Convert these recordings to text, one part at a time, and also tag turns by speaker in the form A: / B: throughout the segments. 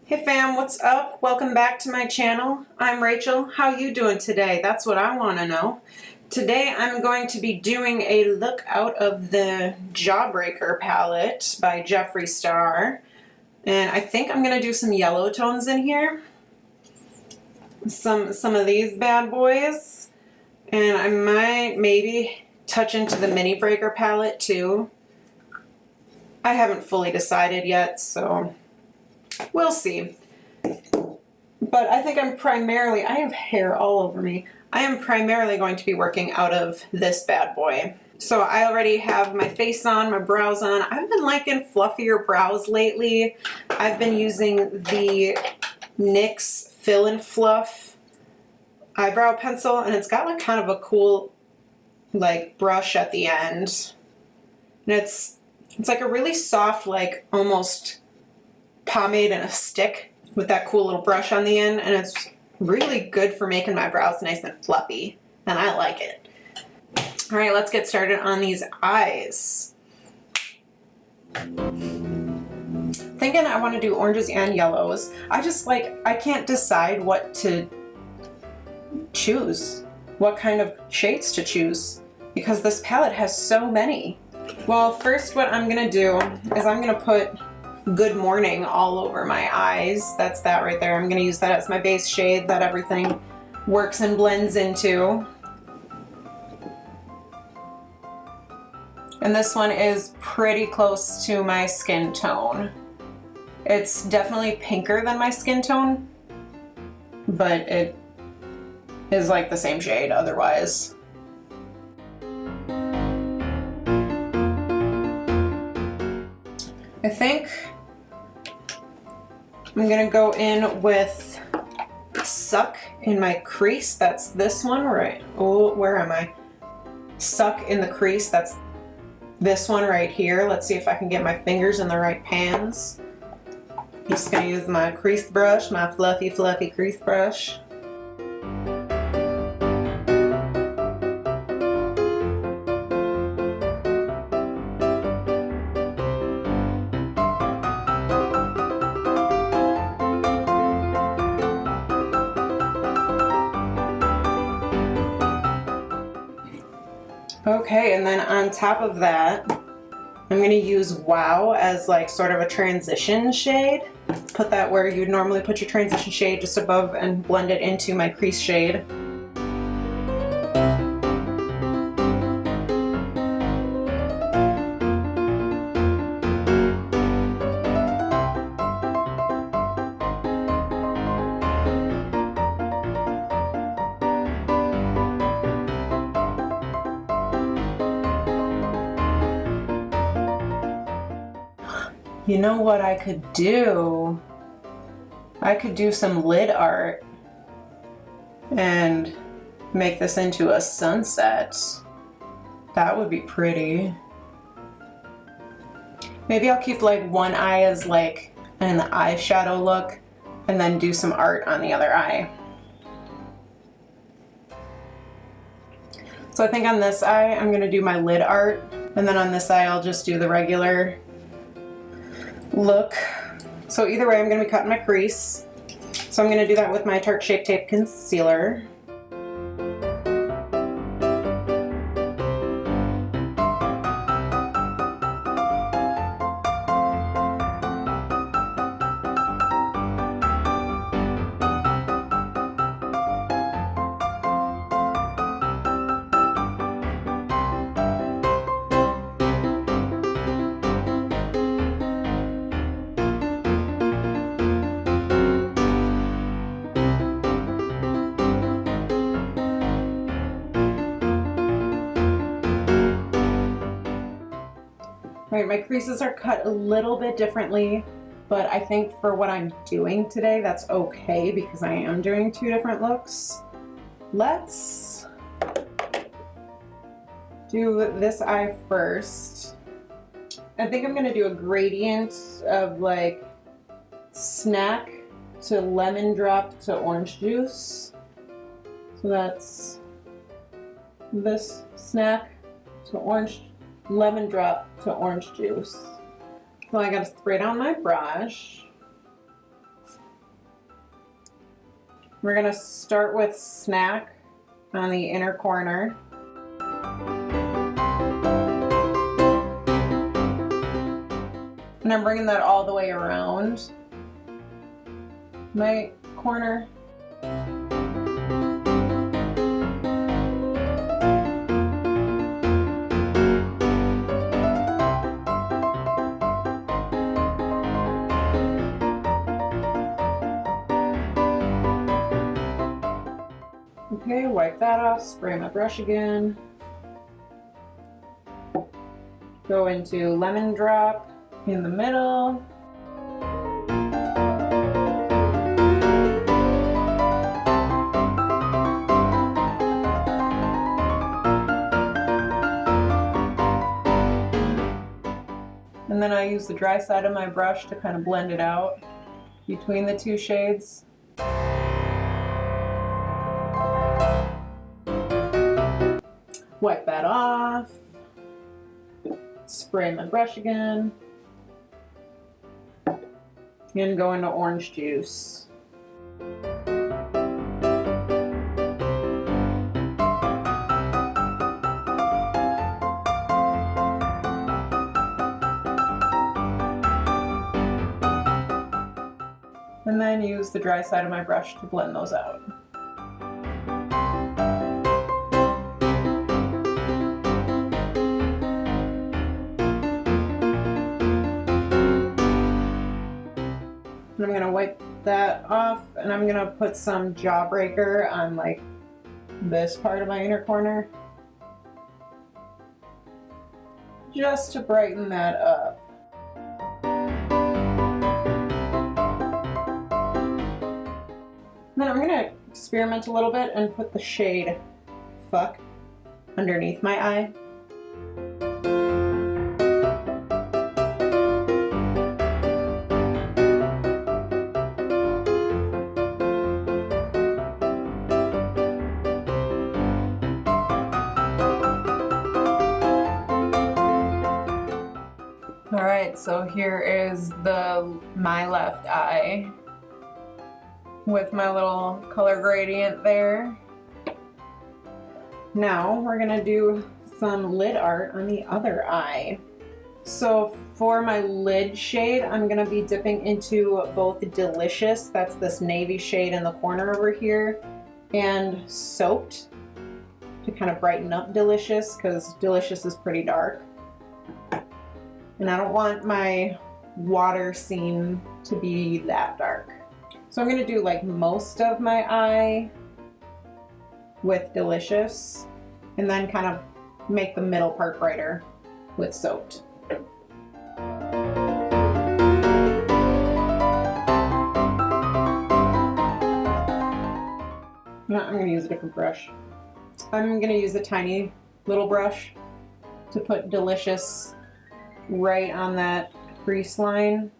A: Hey fam, what's up? Welcome back to my channel. I'm Rachel. How you doing today? That's what I want to know. Today I'm going to be doing a look out of the Jawbreaker palette by Jeffree Star. And I think I'm going to do some yellow tones in here. Some of these bad boys. And I might maybe touch into the Mini Breaker palette too. I haven't fully decided yet, so we'll see. But I think I have hair all over me. I am primarily going to be working out of this bad boy. So I already have my face on, my brows on. I've been liking fluffier brows lately. I've been using the NYX Fill and Fluff eyebrow pencil, and it's got like kind of a cool like brush at the end. And it's like a really soft, like almost pomade in a stick with that cool little brush on the end, and it's really good for making my brows nice and fluffy, and I like it. All right, let's get started on these eyes. Thinking I want to do oranges and yellows. I can't decide what to choose, what kind of shades to choose, because this palette has so many. Well, first what I'm gonna do is I'm gonna put Good Morning all over my eyes. That's that right there. I'm going to use that as my base shade that everything works and blends into. And this one is pretty close to my skin tone. It's definitely pinker than my skin tone, but it is like the same shade otherwise. I think I'm gonna go in with Suck in my crease. That's this one, right? Oh, where am I? Suck in the crease. That's this one right here. Let's see if I can get my fingers in the right pans. Just gonna use my crease brush, my fluffy crease brush. Okay, and then on top of that, I'm going to use Wow as like sort of a transition shade. Put that where you'd normally put your transition shade, just above, and blend it into my crease shade. You know what I could do? I could do some lid art and make this into a sunset. That would be pretty. Maybe I'll keep like one eye as like an eyeshadow look and then do some art on the other eye. So I think on this eye I'm gonna do my lid art, and then on this eye I'll just do the regular look. So either way I'm going to be cutting my crease. So I'm going to do that with my Tarte Shape Tape Concealer. Right, my creases are cut a little bit differently, but I think for what I'm doing today, that's okay because I am doing two different looks. Let's do this eye first. I think I'm gonna do a gradient of like snack to lemon drop to orange juice. So that's this snack to orange, lemon drop to orange juice. So I gotta spray down my brush. We're gonna start with Snack on the inner corner. And I'm bringing that all the way around my corner. Okay, wipe that off, spray my brush again. Go into Lemon Drop in the middle. And then I use the dry side of my brush to kind of blend it out between the two shades. Wipe that off, spray my brush again, and go into orange juice. And then use the dry side of my brush to blend those out. And I'm gonna wipe that off, and I'm gonna put some Jawbreaker on like this part of my inner corner, just to brighten that up. Then I'm gonna experiment a little bit and put the shade Fuck underneath my eye. Alright, so here is my left eye with my little color gradient there. Now we're gonna do some lid art on the other eye. So for my lid shade, I'm gonna be dipping into both Delicious, that's this navy shade in the corner over here, and Soaked to kind of brighten up Delicious, because Delicious is pretty dark. And I don't want my water scene to be that dark. So I'm gonna do like most of my eye with Delicious, and then kind of make the middle part brighter with Soaked. No, I'm gonna use a different brush. I'm gonna use a tiny little brush to put Delicious right on that crease line.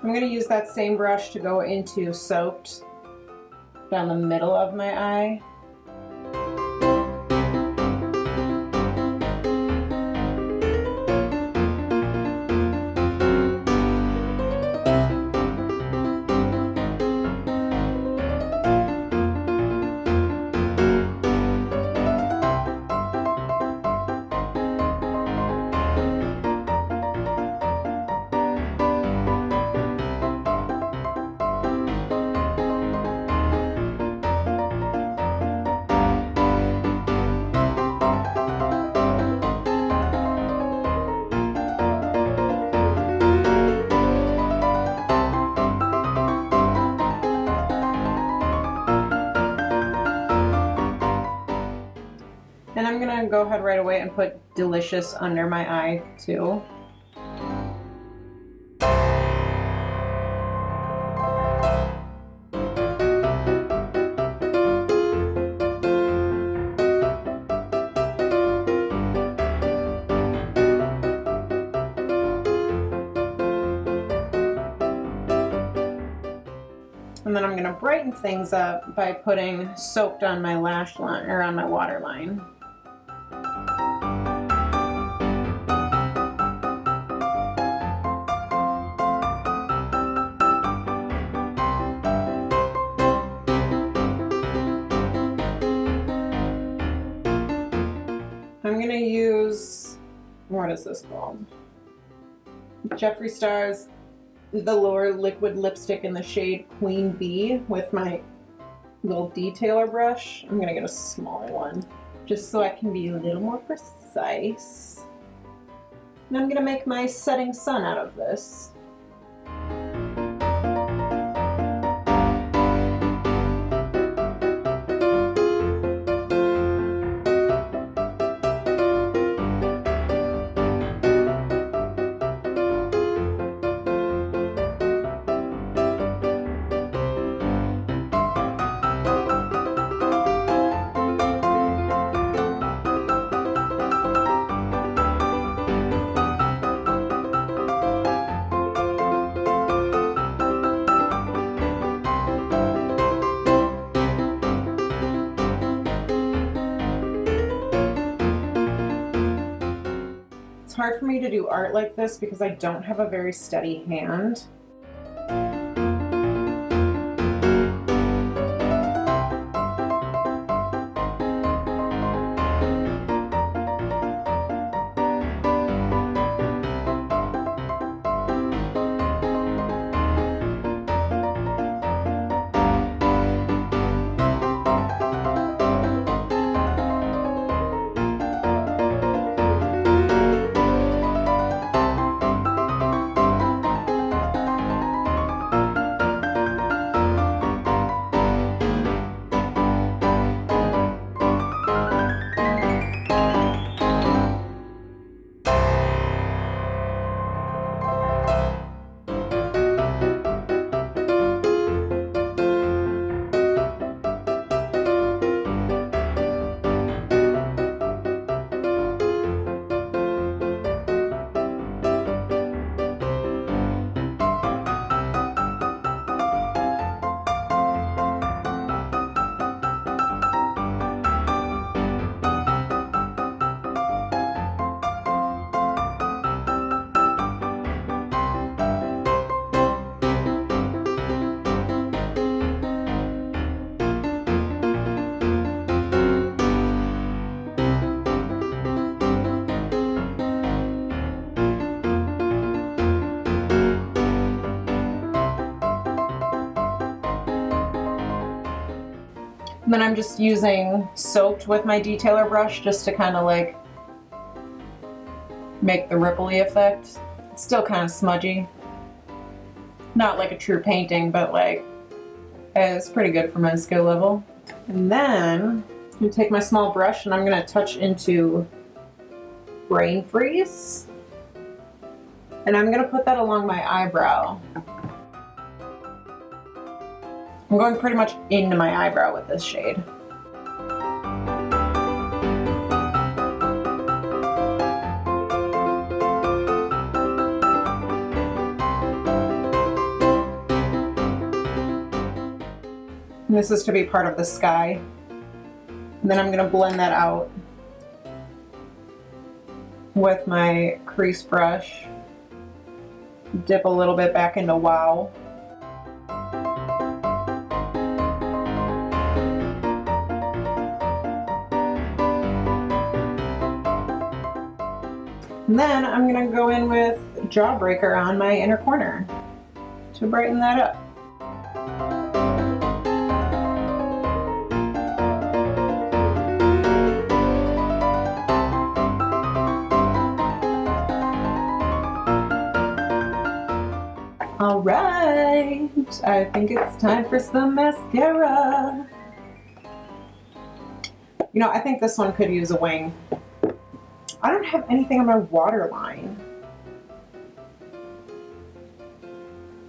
A: I'm going to use that same brush to go into Soaked down the middle of my eye. And I'm gonna go ahead right away and put Delicious under my eye too. And then I'm gonna brighten things up by putting Soaked on my lash line, or on my waterline. I'm gonna use, what is this called? Jeffree Star's Velour Liquid Lipstick in the shade Queen Bee with my little detailer brush. I'm gonna get a smaller one just so I can be a little more precise. And I'm gonna make my setting sun out of this. It's hard for me to do art like this because I don't have a very steady hand. And then I'm just using Soaked with my detailer brush just to kind of like make the rippley effect. It's still kind of smudgy. Not like a true painting, but like it's pretty good for my skill level. And then I'm gonna take my small brush and I'm gonna touch into Brain Freeze. And I'm gonna put that along my eyebrow. I'm going pretty much into my eyebrow with this shade. And this is to be part of the sky. And then I'm gonna blend that out with my crease brush. Dip a little bit back into Wow. And then I'm gonna go in with Jawbreaker on my inner corner to brighten that up. All right, I think it's time for some mascara. You know, I think this one could use a wing. I don't have anything on my waterline.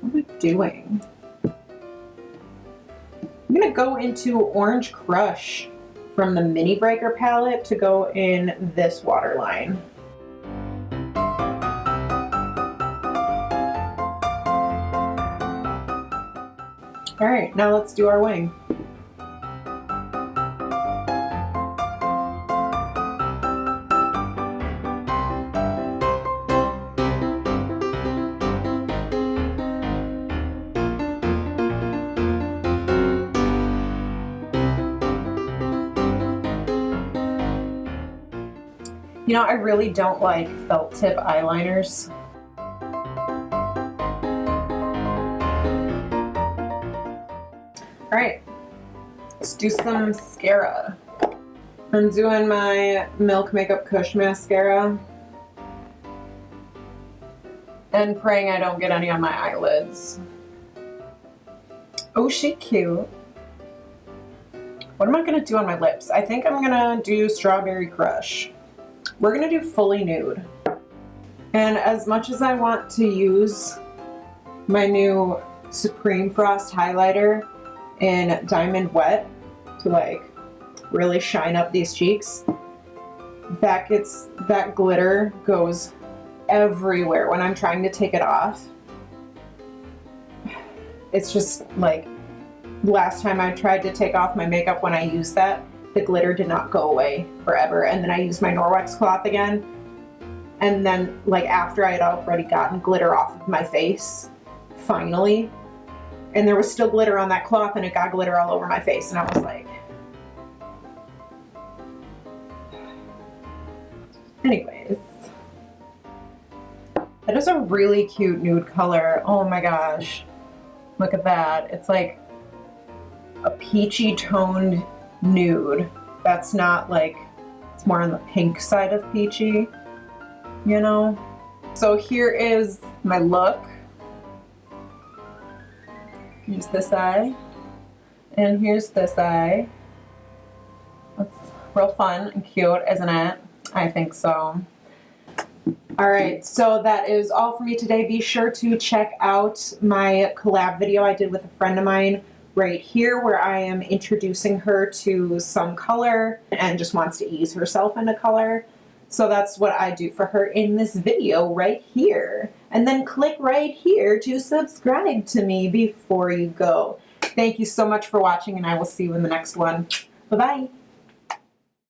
A: What am I doing? I'm gonna go into Orange Crush from the Mini Breaker palette to go in this waterline. All right, now let's do our wing. You know, I really don't like felt tip eyeliners. All right, let's do some mascara. I'm doing my Milk Makeup Kush mascara and praying I don't get any on my eyelids. Oh, she cute. What am I gonna do on my lips? I think I'm gonna do Strawberry Crush. We're gonna do Fully Nude. And as much as I want to use my new Supreme Frost highlighter in Diamond Wet to like really shine up these cheeks, that glitter goes everywhere when I'm trying to take it off. It's just like, last time I tried to take off my makeup when I used that, the glitter did not go away forever. And then I used my Norwex cloth again. And then like after I had already gotten glitter off of my face, finally, and there was still glitter on that cloth and it got glitter all over my face. And I was like, anyways, that is a really cute nude color. Oh my gosh. Look at that. It's like a peachy toned nude. That's not like, it's more on the pink side of peachy, you know? So here is my look. Here's this eye. And here's this eye. That's real fun and cute, isn't it? I think so. All right, so that is all for me today. Be sure to check out my collab video I did with a friend of mine right here, where I am introducing her to some color and just wants to ease herself into color. So that's what I do for her in this video right here. And then click right here to subscribe to me before you go. Thank you so much for watching, and I will see you in the next one. Bye-bye.